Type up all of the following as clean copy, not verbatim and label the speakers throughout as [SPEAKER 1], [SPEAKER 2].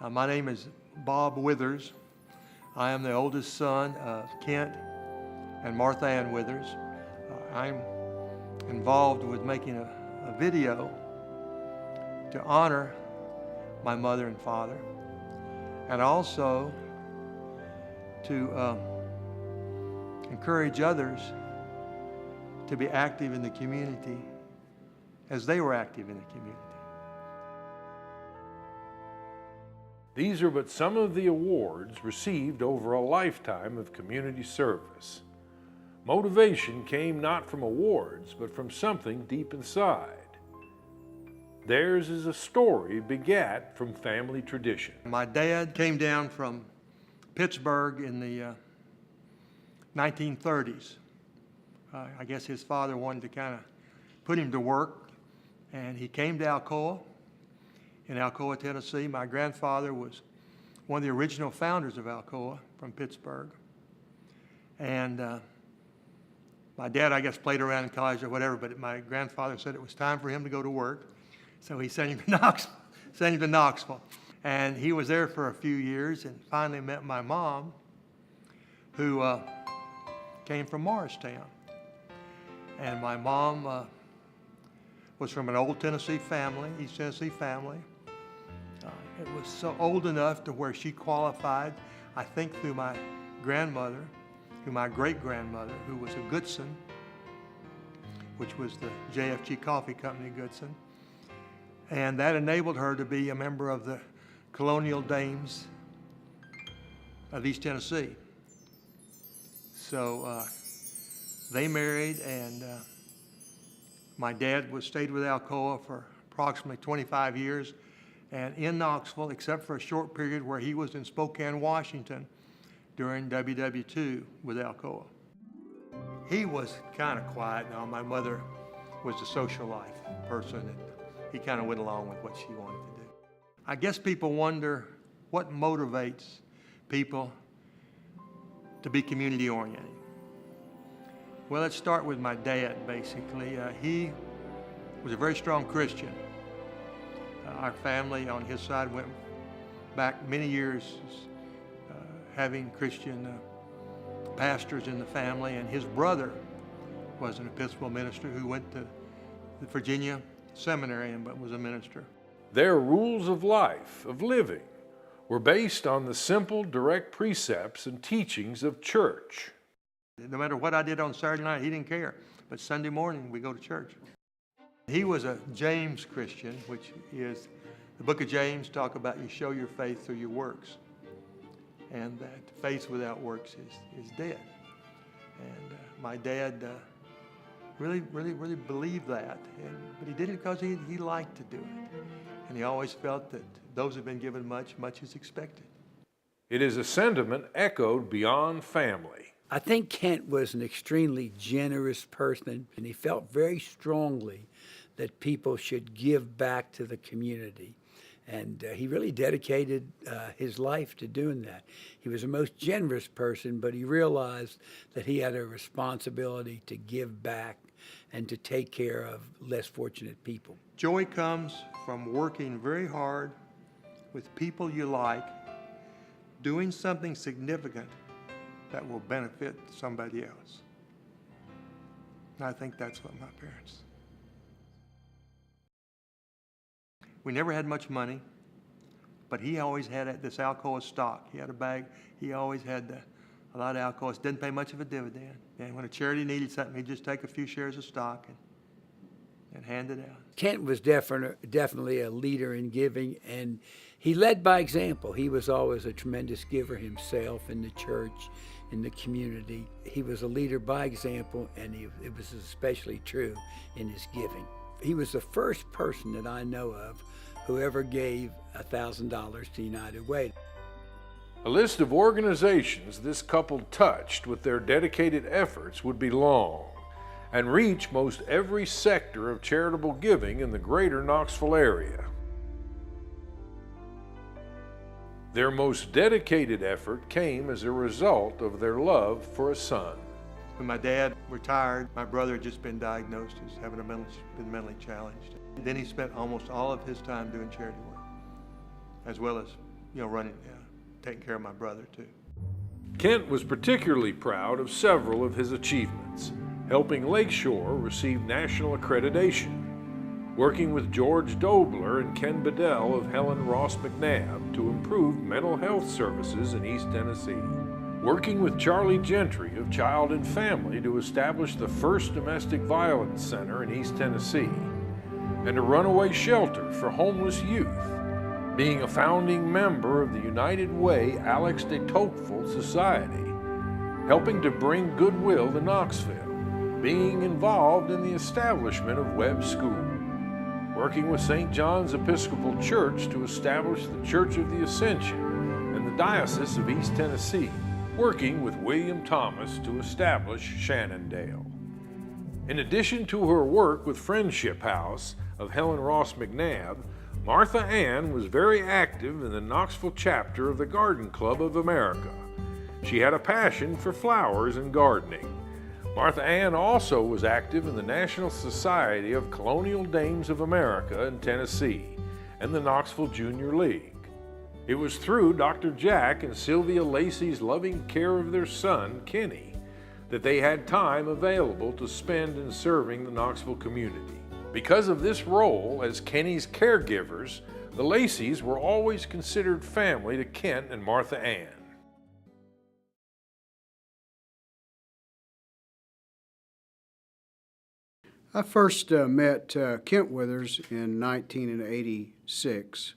[SPEAKER 1] My name is Bob Withers. I am the oldest son of Kent and Martha Ann Withers. I'm involved with making a video to honor my mother and father, and also to encourage others to be active in the community as they were active in the community.
[SPEAKER 2] These are but some of the awards received over a lifetime of community service. Motivation came not from awards, but from something deep inside. Theirs is a story begat from family tradition.
[SPEAKER 1] My dad came down from Pittsburgh in the 1930s. I guess his father wanted to kind of put him to work, and he came to Alcoa, in Alcoa, Tennessee. My grandfather was one of the original founders of Alcoa from Pittsburgh. And my dad, I guess, played around in college or whatever, but my grandfather said it was time for him to go to work. So he sent him to Knoxville. And he was there for a few years and finally met my mom, who came from Morristown. And my mom was from an old Tennessee family, East Tennessee family. It was so old enough to where she qualified, I think, through my grandmother, through my great-grandmother, who was a Goodson, which was the JFG Coffee Company Goodson. And that enabled her to be a member of the Colonial Dames of East Tennessee. So they married, and my dad stayed with Alcoa for approximately 25 years. And in Knoxville, except for a short period where he was in Spokane, Washington during WW2 with Alcoa. He was kind of quiet. Now, my mother was a social life person, and he kind of went along with what she wanted to do. I guess people wonder what motivates people to be community oriented. Well, let's start with my dad, basically. He was a very strong Christian. Our family on his side went back many years having Christian pastors in the family, and his brother was an Episcopal minister who went to the Virginia seminary but was a minister.
[SPEAKER 2] Their rules of life, of living, were based on the simple, direct precepts and teachings of church.
[SPEAKER 1] No matter what I did on Saturday night, he didn't care. But Sunday morning, we go to church. He was a James Christian, which is the book of James talk about you show your faith through your works. And that faith without works is dead. And my dad really believed that. But he did it because he liked to do it. And he always felt that those who've been given much, much is expected.
[SPEAKER 2] It is a sentiment echoed beyond family.
[SPEAKER 3] I think Kent was an extremely generous person, and he felt very strongly that people should give back to the community. And he really dedicated his life to doing that. He was the most generous person, but he realized that he had a responsibility to give back and to take care of less fortunate people.
[SPEAKER 1] Joy comes from working very hard with people you like, doing something significant that will benefit somebody else. And I think that's what my parents. We never had much money, but he always had this Alcoa stock. He had a bag. He always had a lot of Alcoa. Didn't pay much of a dividend. And when a charity needed something, he'd just take a few shares of stock and hand it out.
[SPEAKER 3] Kent was definitely a leader in giving, and he led by example. He was always a tremendous giver himself in the church, in the community. He was a leader by example, and it was especially true in his giving. He was the first person that I know of who ever gave $1,000 to United Way.
[SPEAKER 2] A list of organizations this couple touched with their dedicated efforts would be long and reach most every sector of charitable giving in the greater Knoxville area. Their most dedicated effort came as a result of their love for a son.
[SPEAKER 1] When my dad retired, my brother had just been diagnosed as having been mentally challenged. And then he spent almost all of his time doing charity work, as well as running, taking care of my brother too.
[SPEAKER 2] Kent was particularly proud of several of his achievements, helping Lakeshore receive national accreditation, working with George Dobler and Ken Bedell of Helen Ross McNabb to improve mental health services in East Tennessee, working with Charlie Gentry of Child and Family to establish the first domestic violence center in East Tennessee, and a runaway shelter for homeless youth, being a founding member of the United Way Alex de Tocqueville Society, helping to bring Goodwill to Knoxville, being involved in the establishment of Webb School, working with St. John's Episcopal Church to establish the Church of the Ascension and the Diocese of East Tennessee, working with William Thomas to establish Shannondale. In addition to her work with Friendship House of Helen Ross McNabb, Martha Ann was very active in the Knoxville Chapter of the Garden Club of America. She had a passion for flowers and gardening. Martha Ann also was active in the National Society of Colonial Dames of America in Tennessee and the Knoxville Junior League. It was through Dr. Jack and Sylvia Lacey's loving care of their son, Kenny, that they had time available to spend in serving the Knoxville community. Because of this role as Kenny's caregivers, the Laceys were always considered family to Kent and Martha Ann.
[SPEAKER 4] I first met Kent Withers in 1986,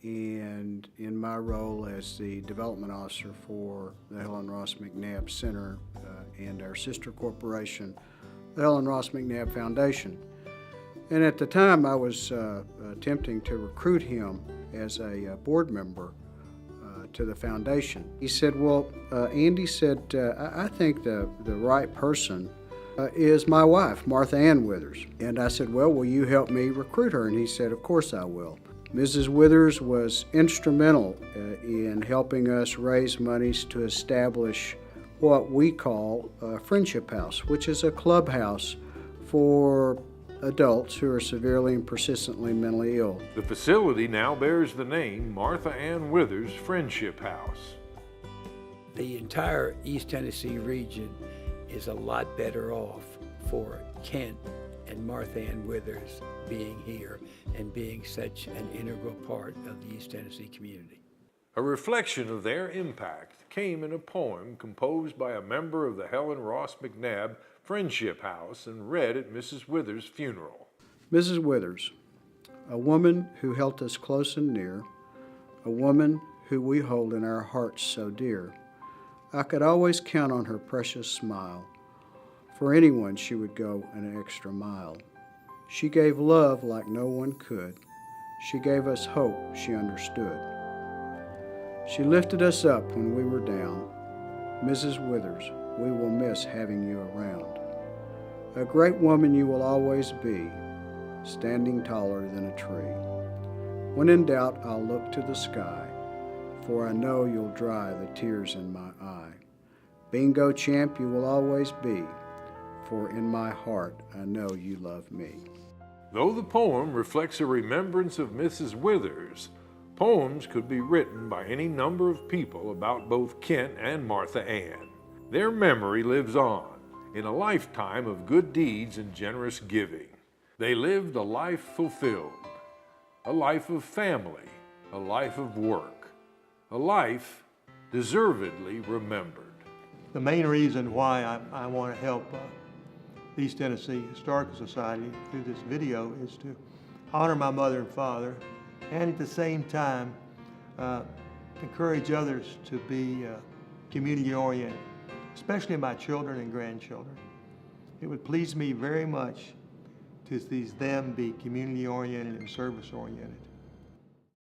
[SPEAKER 4] and in my role as the development officer for the Helen Ross McNabb Center and our sister corporation, the Helen Ross McNabb Foundation. And at the time, I was attempting to recruit him as a board member to the foundation. He said, well, Andy said, I think the right person is my wife, Martha Ann Withers. And I said, well, will you help me recruit her? And he said, of course I will. Mrs. Withers was instrumental in helping us raise monies to establish what we call Friendship House, which is a clubhouse for adults who are severely and persistently mentally ill.
[SPEAKER 2] The facility now bears the name Martha Ann Withers Friendship House.
[SPEAKER 3] The entire East Tennessee region is a lot better off for Kent and Martha Ann Withers being here and being such an integral part of the East Tennessee community.
[SPEAKER 2] A reflection of their impact came in a poem composed by a member of the Helen Ross McNabb Friendship House and read at Mrs. Withers' funeral.
[SPEAKER 4] Mrs. Withers, a woman who held us close and near, a woman who we hold in our hearts so dear. I could always count on her precious smile. For anyone, she would go an extra mile. She gave love like no one could. She gave us hope she understood. She lifted us up when we were down. Mrs. Withers, we will miss having you around. A great woman you will always be, standing taller than a tree. When in doubt, I'll look to the sky, for I know you'll dry the tears in my eye. Bingo champ you will always be, for in my heart I know you love me.
[SPEAKER 2] Though the poem reflects a remembrance of Mrs. Withers, poems could be written by any number of people about both Kent and Martha Ann. Their memory lives on in a lifetime of good deeds and generous giving. They lived a life fulfilled, a life of family, a life of work, a life deservedly remembered.
[SPEAKER 1] The main reason why I want to help the East Tennessee Historical Society through this video is to honor my mother and father, and at the same time encourage others to be community oriented, especially my children and grandchildren. It would please me very much to see them be community oriented and service oriented.